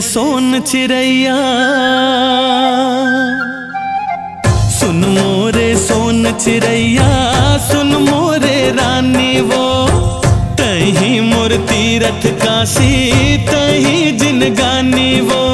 सोन चिड़ैया, सुन मोरे सोन चिड़ैया, सुन मोरे रानी वो। तहीं मोर तीरथ काशी, तहीं जिनगानी वो।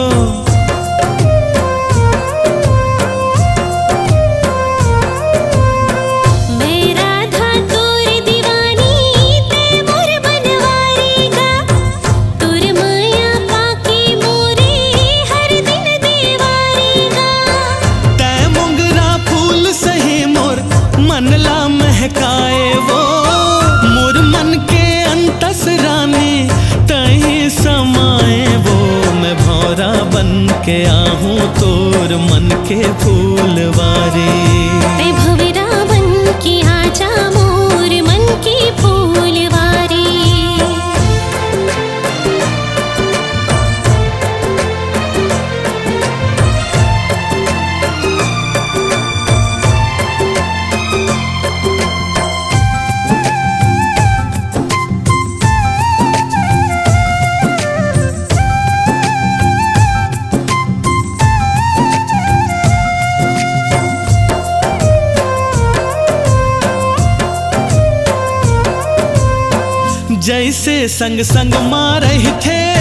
मनला महकाए वो मोर मन के अंतस रानी, तहीं समाए वो। मैं भौरा बन के आहूँ तोर मन के फूलवारी। मैं भंवरा बन के आजा मोर मन की फूलवारी। जैसे संग संग मारही थे